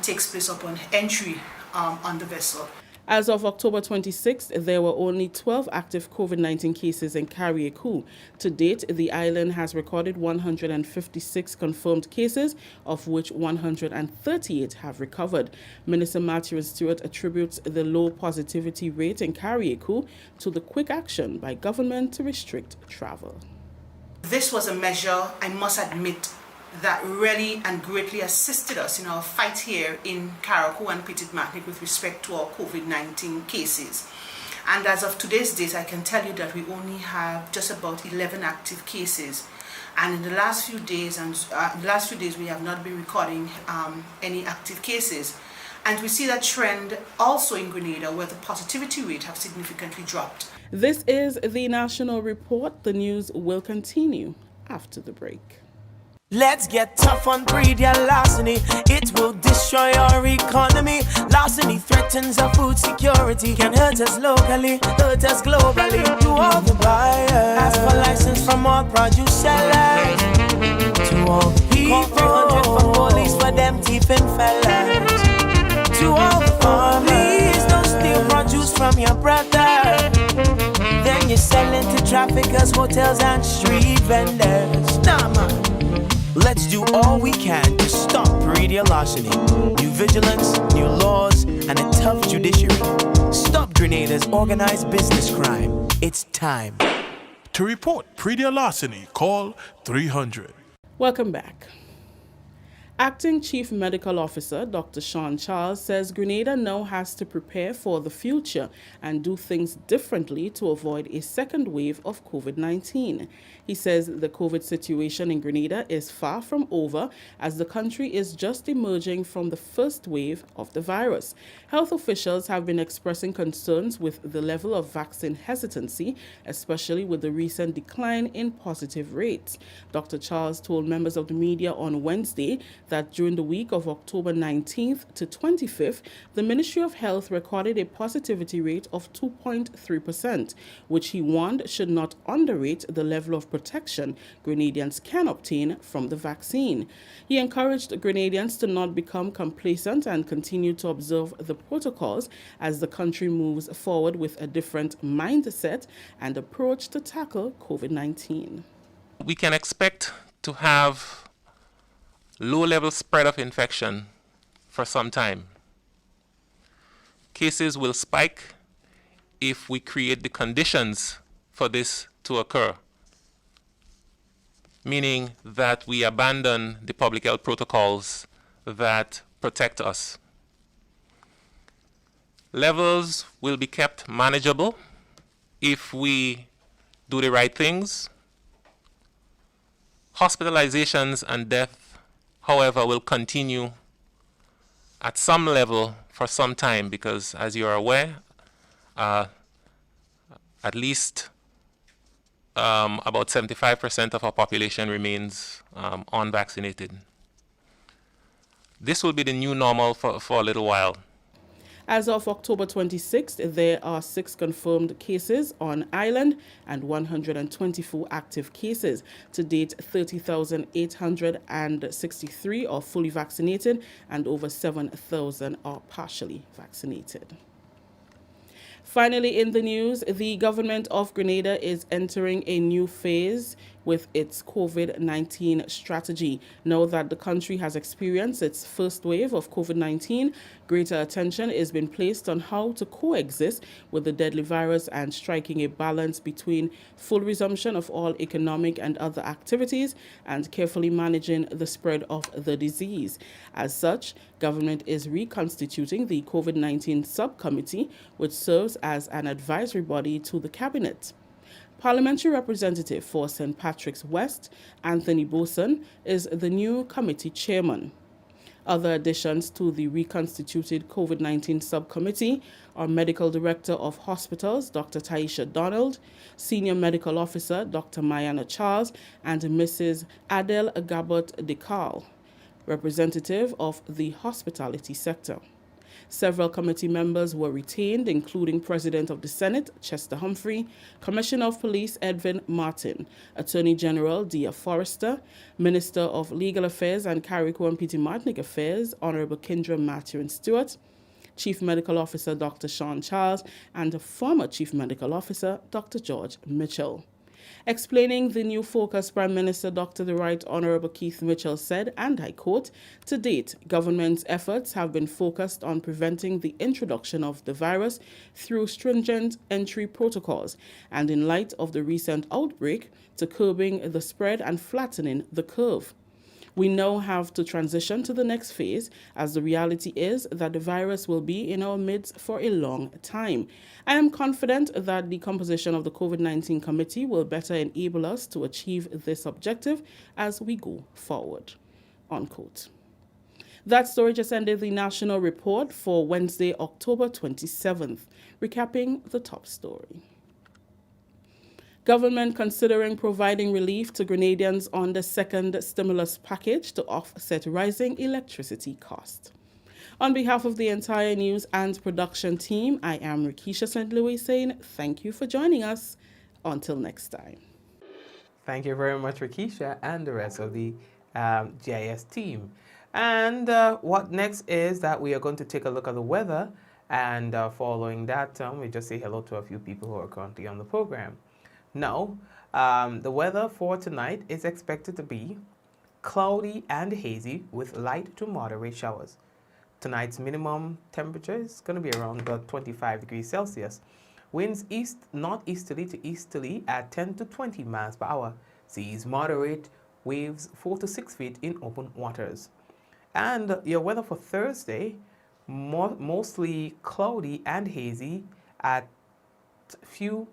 takes place upon entry on the vessel. As of October 26th, there were only 12 active COVID-19 cases in Carriacou. To date, the island has recorded 156 confirmed cases, of which 138 have recovered. Minister Matthew Stewart attributes the low positivity rate in Carriacou to the quick action by government to restrict travel. This was a measure, I must admit, that really and greatly assisted us in our fight here in Carriacou and Petite Martinique with respect to our COVID-19 cases. And as of today's date, I can tell you that we only have just about 11 active cases. And in the last few days, we have not been recording any active cases. And we see that trend also in Grenada, where the positivity rate have significantly dropped. This is the National Report. The news will continue after the break. Let's get tough on breed your larceny. It will destroy our economy. Larceny threatens our food security. Can hurt us locally, hurt us globally. To all the buyers, ask for license from all produce sellers. To all the people, call 300 for police for them thieving fellas. To all the farmers, please don't steal produce from your brother. Then you sell it to traffickers, hotels and street vendors. Nah, man. Let's do all we can to stop radio larceny. New vigilance, new laws, and a tough judiciary. Stop Grenada's organized business crime. It's time. To report radio larceny, call 300. Welcome back. Acting Chief Medical Officer Dr. Sean Charles says Grenada now has to prepare for the future and do things differently to avoid a second wave of COVID-19. He says the COVID situation in Grenada is far from over, as the country is just emerging from the first wave of the virus. Health officials have been expressing concerns with the level of vaccine hesitancy, especially with the recent decline in positive rates. Dr. Charles told members of the media on Wednesday that during the week of October 19th to 25th, the Ministry of Health recorded a positivity rate of 2.3%, which he warned should not underrate the level of protection Grenadians can obtain from the vaccine. He encouraged Grenadians to not become complacent and continue to observe the protocols as the country moves forward with a different mindset and approach to tackle COVID-19. We can expect to have low-level spread of infection for some time. Cases will spike if we create the conditions for this to occur, meaning that we abandon the public health protocols that protect us. Levels will be kept manageable if we do the right things. Hospitalizations and death, however, will continue at some level for some time because, as you are aware, at least about 75% of our population remains unvaccinated. This will be the new normal for a little while. As of October 26th, there are 6 confirmed cases on island and 124 active cases. To date, 30,863 are fully vaccinated and over 7,000 are partially vaccinated. Finally, in the news, the government of Grenada is entering a new phase with its COVID-19 strategy. Now that the country has experienced its first wave of COVID-19, greater attention is being placed on how to coexist with the deadly virus and striking a balance between full resumption of all economic and other activities and carefully managing the spread of the disease. As such, government is reconstituting the COVID-19 subcommittee, which serves as an advisory body to the cabinet. Parliamentary Representative for St. Patrick's West, Anthony Boson, is the new committee chairman. Other additions to the reconstituted COVID-19 subcommittee are Medical Director of Hospitals, Dr. Taisha Donald, Senior Medical Officer, Dr. Mayana Charles, and Mrs. Adele Gabot Dekal, representative of the hospitality sector. Several committee members were retained, including President of the Senate, Chester Humphrey, Commissioner of Police, Edwin Martin, Attorney General, Dia Forrester, Minister of Legal Affairs and Carriacou and Petit Martinique Affairs, Honorable Kendra Matthew and Stewart, Chief Medical Officer, Dr. Sean Charles, and former Chief Medical Officer, Dr. George Mitchell. Explaining the new focus, Prime Minister Dr. the Right Honorable Keith Mitchell said, and I quote, "To date, government's efforts have been focused on preventing the introduction of the virus through stringent entry protocols, and in light of the recent outbreak, to curbing the spread and flattening the curve. We now have to transition to the next phase, as the reality is that the virus will be in our midst for a long time. I am confident that the composition of the COVID-19 committee will better enable us to achieve this objective as we go forward." Unquote. That story just ended the national report for Wednesday, October 27th. Recapping the top story. Government considering providing relief to Grenadians on the second stimulus package to offset rising electricity costs. On behalf of the entire news and production team, I am Rikisha St. Louis saying thank you for joining us. Until next time. Thank you very much, Rikisha, and the rest of the GIS team. And what next is that we are going to take a look at the weather, and following that, we just say hello to a few people who are currently on the program. Now, the weather for tonight is expected to be cloudy and hazy with light to moderate showers. Tonight's minimum temperature is going to be around about 25 degrees Celsius. Winds northeasterly to easterly at 10 to 20 miles per hour. Seas moderate, waves 4 to 6 feet in open waters. And your weather for Thursday, mostly cloudy and hazy at few.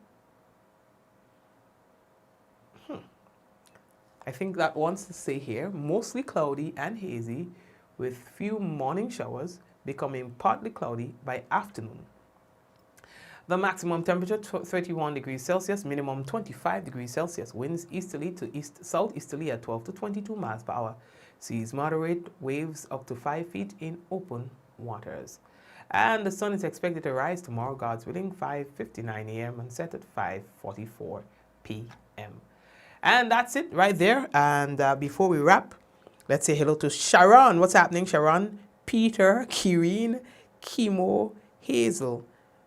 I think that wants to say here, mostly cloudy and hazy with few morning showers, becoming partly cloudy by afternoon. The maximum temperature 31 degrees Celsius, minimum 25 degrees Celsius. Winds easterly to southeasterly at 12 to 22 miles per hour. Seas moderate, waves up to 5 feet in open waters. And the sun is expected to rise tomorrow, God's willing, 5:59 a.m. and set at 5:44 p.m. And that's it right there. And before we wrap, let's say hello to Sharon. What's happening, Sharon? Peter, Kireen, Kimo, Hazel,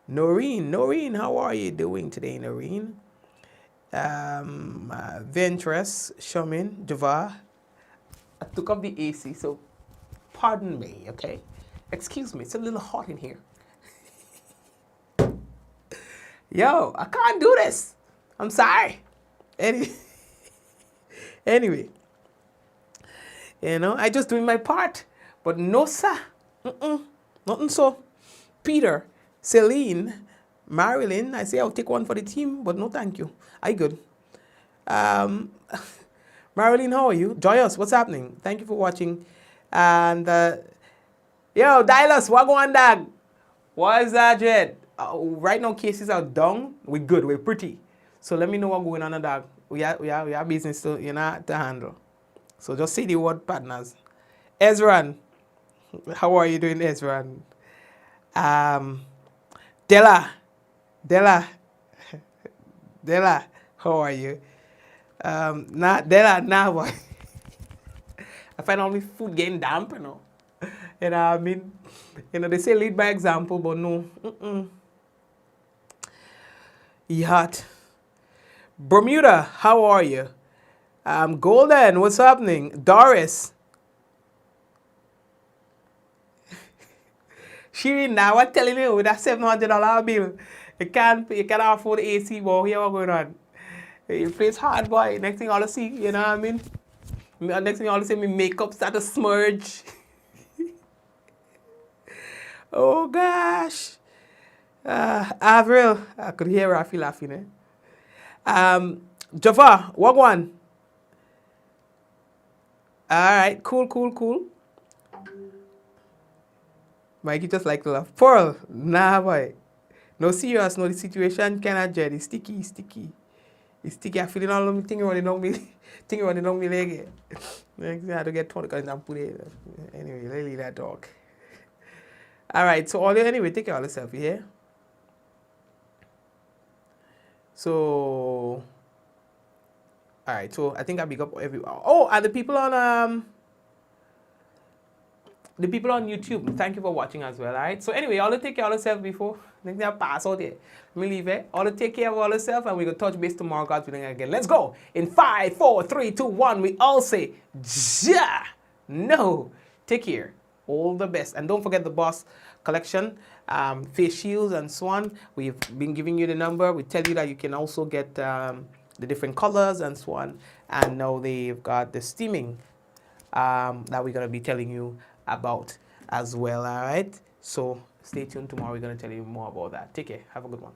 Noreen. Noreen, how are you doing today, Noreen? Ventress, Shamin, Java. I took off the AC, so pardon me, okay? Excuse me, it's a little hot in here. Yo, I can't do this. I'm sorry. Anyway, you know, I just doing my part. But no, sir. Nothing so. Peter, Celine, Marilyn, I say I'll take one for the team, but no thank you. I good. Marilyn, how are you? Joyous, what's happening? Thank you for watching. And Yo, Dylas, what going on, dog? What is that, Jed? Right now, cases are down. We're good. We're pretty. So let me know what's going on, dog. We are business to, to handle. So just say the word, partners. Ezran, how are you doing, Ezran? Della, how are you? Della, boy. I find all my food getting damp, You know what I mean? They say lead by example, but no. Hot. Bermuda, how are you? Golden, what's happening? Doris. Shirin, now I'm telling you, with that $700 bill, you can't afford AC, boy. Here what's going on? You play hard, boy. Next thing I'll see, you know what I mean? Next thing I'll see, my makeup start to smudge. Oh gosh. Avril, I could hear Rafi laughing, Jafar, what one? Alright, cool. Mikey just like to laugh. Pearl, nah boy. No serious, no, the situation cannot jet. It's sticky. It's sticky. I'm feeling all of me thing running down me leg. Next thing I have to get 20 because I'm put it. Anyway, let's leave that talk. Alright, so anyway, take care of yourself, yeah? So, alright, so I think I big up everyone. Oh, and the people on YouTube, thank you for watching as well, alright? So anyway, all take care of yourself before next thing I pass out there. Let me leave it. All take care of all yourself and we can touch base tomorrow, God's willing again. Let's go. In 5, 4, 3, 2, 1, we all say, ja, no. Take care. All the best. And don't forget the Boss collection, face shields and so on. We've been giving you the number. We tell you that you can also get the different colors and so on. And now they've got the steaming that we're going to be telling you about as well, all right? So stay tuned. Tomorrow we're going to tell you more about that. Take care. Have a good one.